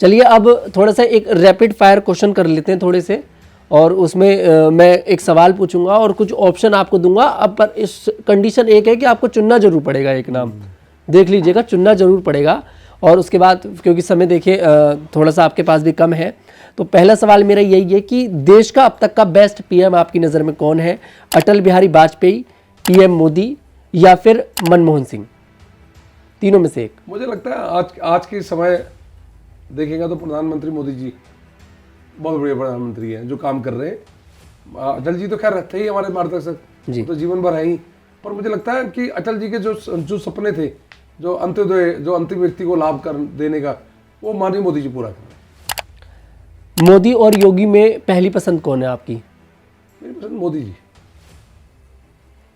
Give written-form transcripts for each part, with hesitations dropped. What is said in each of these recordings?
चलिए अब थोड़ा सा एक रैपिड फायर क्वेश्चन कर लेते हैं थोड़े से, और उसमें मैं एक सवाल पूछूंगा और कुछ ऑप्शन आपको दूंगा। अब पर इस कंडीशन एक है कि आपको चुनना जरूर पड़ेगा, एक नाम देख लीजिएगा, चुनना जरूर पड़ेगा। और उसके बाद क्योंकि समय देखिए थोड़ा सा आपके पास भी कम है, तो पहला सवाल मेरा यही है कि देश का अब तक का बेस्ट पीएम आपकी नज़र में कौन है? अटल बिहारी वाजपेयी, पीएम मोदी या फिर मनमोहन सिंह? तीनों में से एक। मुझे लगता है आज के समय देखेगा तो प्रधानमंत्री मोदी जी बहुत बड़े प्रधानमंत्री हैं जो काम कर रहे हैं। अटल जी तो खैर थे ही हमारे मार्गदर्शक, तो जीवन भर है ही। पर मुझे लगता है कि अटल जी के जो सपने थे, जो अंत्योदय, जो अंतिम व्यक्ति को लाभ कर देने का, वो माननीय मोदी जी पूरा कर रहे हैं। मोदी और योगी में पहली पसंद कौन है आपकी? मेरी पसंद मोदी जी।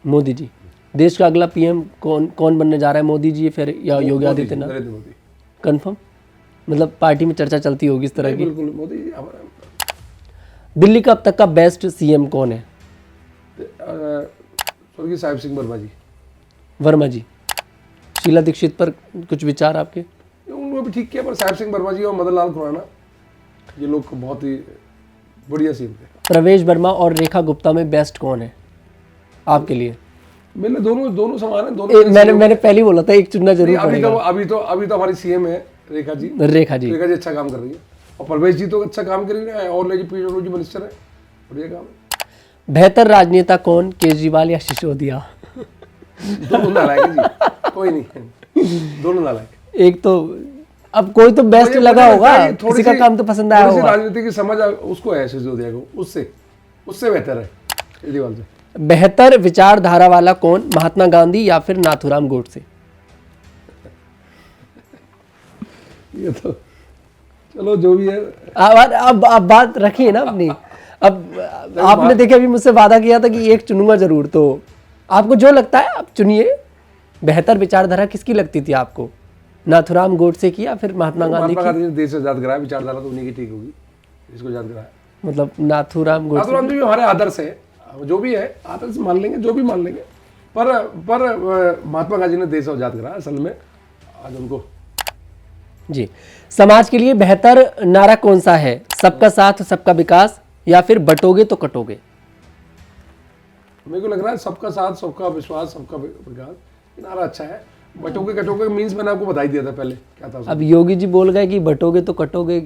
मोदी जी। देश का अगला पीएम कौन बनने जा रहा है? मोदी जी फिर या योगी आदित्यनाथ? नरेंद्र मोदी। कंफर्म? मतलब पार्टी में चर्चा चलती होगी इस तरह की? बिल्कुल मोदी जी हमारा। दिल्ली का अब तक का बेस्ट सीएम कौन है? स्वर्गीय साहिब सिंह वर्मा जी। वर्मा जी। शीला दीक्षित पर कुछ विचार आपके? उनको भी ठीक किया, पर साहिब सिंह वर्मा जी और मदन लाल खुराना ये लोग बहुत ही बढ़िया सीएम थे। प्रवेश वर्मा और रेखा गुप्ता में बेस्ट कौन है आपके लिए? मैंने दोनों समान है, दोनों। मैंने पहले ही बोला था एक चुनना जरूर पड़ेगा। अभी तो हमारी सीएम है रेखा जी। रेखा जी अच्छा काम कर रही है, और प्रवेश जी तो अच्छा काम कर रही है, और पीडब्ल्यूडी मिनिस्टर है, बढ़िया काम है। बेहतर राजनेता कौन, केजरीवाल या सिसोदिया? दोनों नालायक जी, कोई नहीं, दोनों नालायक। एक तो अब कोई तो बेस्ट लगा होगा, किसी का काम तो पसंद आया होगा। राजनीति की समझ उसको है, सिसोदिया को, उससे बेहतर है केजरीवाल से। बेहतर विचारधारा वाला कौन, महात्मा गांधी या फिर नाथूराम गोडसे? ये तो चलो जो भी है। अब बात रखिए ना अपनी। अब आपने देखे अभी मुझसे वादा किया था कि एक चुनूंगा जरूर, तो आपको जो लगता है आप चुनिए। बेहतर विचारधारा किसकी लगती थी आपको, नाथूराम गोडसे की या फिर महात्मा गांधी की? ने देश आजाद कराया, विचारधारा तो उन्हीं की ठीक होगी, इसको आजाद कराया। मतलब नाथूराम गोडसे जी हमारे आदर्श है, जो भी है आदर्श मान लेंगे, जो भी मान लेंगे, पर महात्मा गांधी ने देश आजाद कराया असल में, आज उनको। जी। समाज के लिए बेहतर नारा कौन सा है, सबका साथ सबका विकास या फिर बटोगे तो कटोगे? मेरे को लग रहा है सबका साथ सबका विश्वास सबका विकास, नारा अच्छा है। बटोगे कटोगे मीन्स मैंने आपको बता ही दिया था पहले क्या था। अब योगी जी बोल गए कि बटोगे तो कटोगे,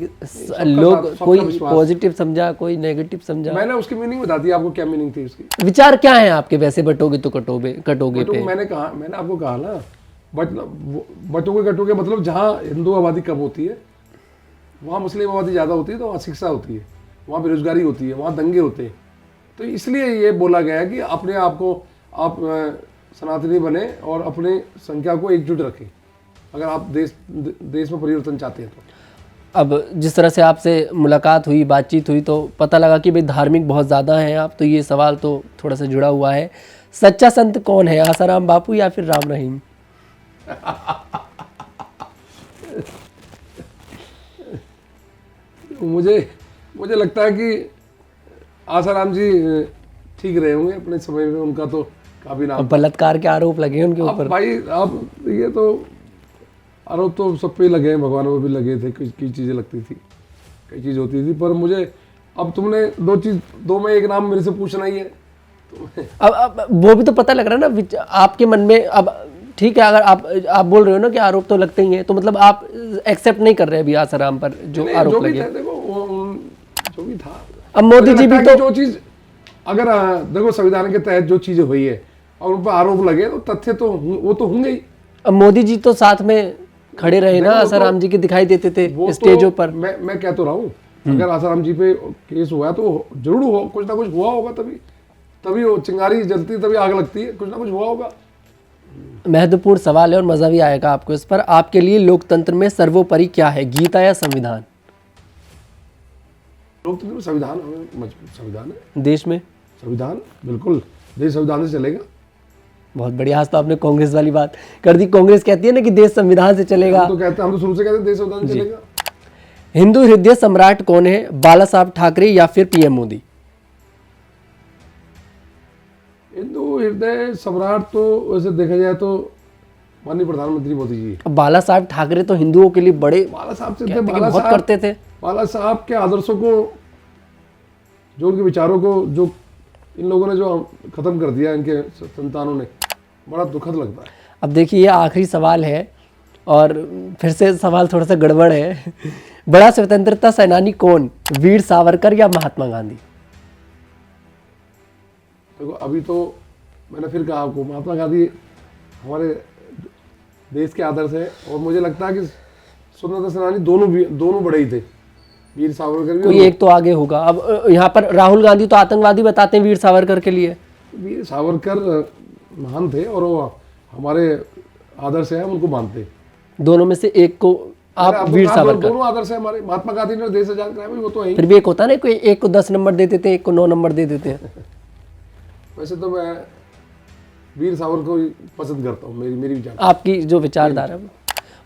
लोग कोई पॉजिटिव समझा, कोई नेगेटिव समझा। मैंने उसकी मीनिंग बता दी आपको, क्या मीनिंग थी उसकी। विचार क्या है आपके वैसे बटोगे तो कटोगे पे? मैंने आपको कहा ना, बटोगे कटोगे मतलब जहाँ हिंदू आबादी कम होती है वहाँ मुस्लिम आबादी ज़्यादा होती है, तो वहाँ शिक्षा होती है, वहाँ बेरोजगारी होती है, वहाँ दंगे होते हैं। तो इसलिए ये बोला गया है कि अपने आप को आप सनातनी बने और अपने संख्या को एकजुट रखें, अगर आप देश में परिवर्तन चाहते हैं तो। अब जिस तरह से आपसे मुलाकात हुई, बातचीत हुई, तो पता लगा कि भाई धार्मिक बहुत ज़्यादा हैं आप, तो ये सवाल तो थोड़ा सा जुड़ा हुआ है। सच्चा संत कौन है, आसाराम बापू या फिर राम रहीम? मुझे लगता है कि आसाराम जी ठीक रहे होंगे अपने समय में, उनका तो काफी नाम। बलात्कार के आरोप लगे उनके ऊपर। भाई आप ये तो आरोप तो सब पे लगे हैं, भगवान पे भी लगे थे, कई चीजें लगती थी, कई चीज होती थी। पर मुझे अब तुमने दो में एक नाम मेरे से पूछना ही है अब वो भी तो पता लग रहा है ना आपके मन में। अब ठीक है, अगर आप बोल रहे हो ना कि आरोप तो लगते ही हैं, तो मतलब आप एक्सेप्ट नहीं कर रहे अभी आसाराम पर जो आरोप लगे। देखो जो भी था, अब मोदी जी भी तो जो चीज, अगर देखो संविधान के तहत जो चीजें हुई है और उन पर आरोप लगे, तो तथ्य तो वो तो होंगे ही। अब मोदी जी तो साथ में खड़े रहे ना, आसाराम जी के दिखाई देते थे स्टेजों पर। मैं कह तो रहा हूँ, अगर आसाराम जी पे केस हुआ तो जरूर हो, कुछ ना कुछ हुआ होगा, तभी वो चिंगारी जलती, तभी आग लगती है, कुछ ना कुछ हुआ होगा। महत्वपूर्ण सवाल है और मजा भी आएगा आपको इस पर। आपके लिए लोकतंत्र में सर्वोपरि क्या है, गीता या संविधान? लोकतंत्र में संविधान है। देश में संविधान, बिल्कुल, देश संविधान से चलेगा। बहुत बढ़िया। आज तो आपने कांग्रेस वाली बात कर दी। कांग्रेस कहती है ना कि देश संविधान से चलेगा। हम तो शुरू से कहते हैं देश संविधान से चलेगा। हिंदू हृदय सम्राट कौन है, बाला साहब ठाकरे या फिर पीएम मोदी? हिंदू हृदय सम्राट तो वैसे देखा जाए तो माननीय प्रधानमंत्री मोदी जी। अब बाला साहब ठाकरे तो हिंदुओं के लिए बड़े बाला साहब से कहते कि बाला बहुत साहब करते थे। बाला साहब के आदर्शों को, जो उनके विचारों को, जो इन लोगों ने जो खत्म कर दिया, इनके संतानों ने, बड़ा दुखद लगता है। अब देखिए ये आखिरी सवाल है और फिर से सवाल थोड़ा सा गड़बड़ है। बड़ा स्वतंत्रता सेनानी कौन, वीर सावरकर या महात्मा गांधी? देखो अभी तो मैंने फिर कहा आपको, महात्मा गांधी हमारे देश के आदर्श है, और मुझे लगता है कि स्वतंत्रता सेनानी दोनों बड़े ही थे, वीर सावरकर भी। कोई एक तो आगे होगा। अब यहाँ पर राहुल गांधी तो आतंकवादी बताते हैं वीर सावरकर के लिए। वीर सावरकर महान थे और वो हमारे आदर्श हैं, हम उनको मानते हैं। दोनों में से एक को आप वीर सावरकर। दोनों आदर्श है हमारे। महात्मा गांधी ने देश आजाद कराया, वो तो है ही। फिर भी एक होता है ना, कोई एक को 10 नंबर दे देते हैं, एक को 9 नंबर दे देते हैं। वैसे तो मैं वीर सावरकर को पसंद करता हूँ, मेरी विचार। आपकी जो विचारधारा है